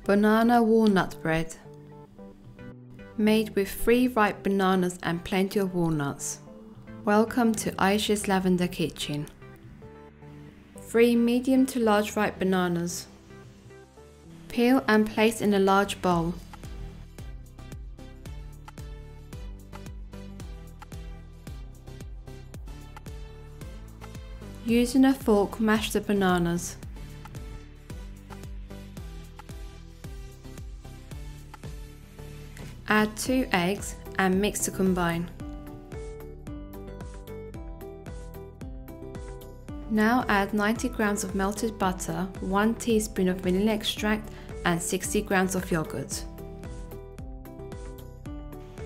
Banana walnut bread. Made with 3 ripe bananas and plenty of walnuts. Welcome to Aisha's Lavender Kitchen. 3 medium to large ripe bananas. Peel and place in a large bowl. Using a fork, mash the bananas. Add 2 eggs and mix to combine. Now add 90 grams of melted butter, 1 teaspoon of vanilla extract and 60 grams of yogurt.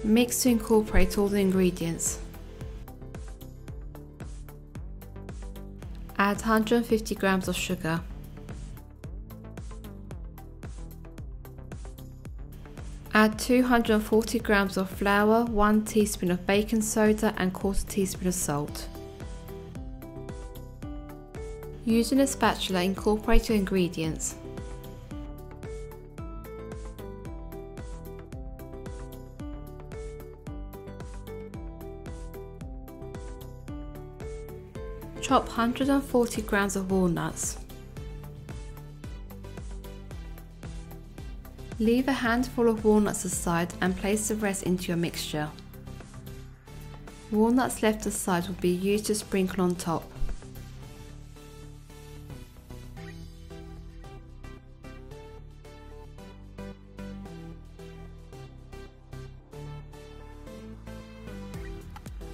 Mix to incorporate all the ingredients. Add 150 grams of sugar. Add 240 grams of flour, 1 teaspoon of baking soda and 1/4 teaspoon of salt. Using a spatula, incorporate your ingredients. Chop 140 grams of walnuts. Leave a handful of walnuts aside and place the rest into your mixture. Walnuts left aside will be used to sprinkle on top.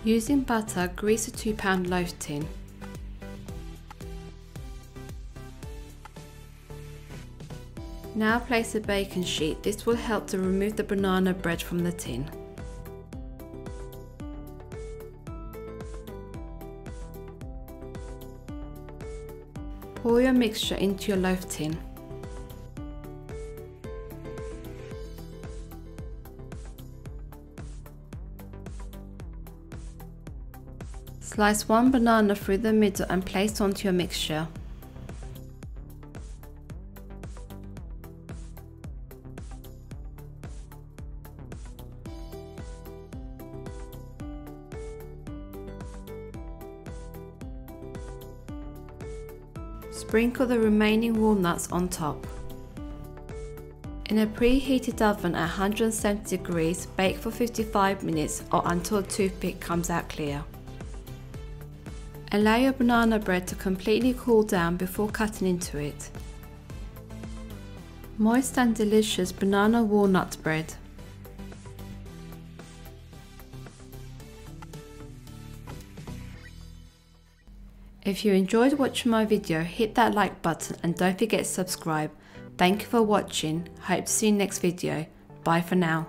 Using butter, grease a 2-pound loaf tin. Now place a baking sheet. This will help to remove the banana bread from the tin. Pour your mixture into your loaf tin. Slice 1 banana through the middle and place onto your mixture. Sprinkle the remaining walnuts on top. In a preheated oven at 170 degrees, bake for 55 minutes or until the toothpick comes out clear. Allow your banana bread to completely cool down before cutting into it. Moist and delicious banana walnut bread. If you enjoyed watching my video, hit that like button and don't forget to subscribe. Thank you for watching. Hope to see you next video. Bye for now.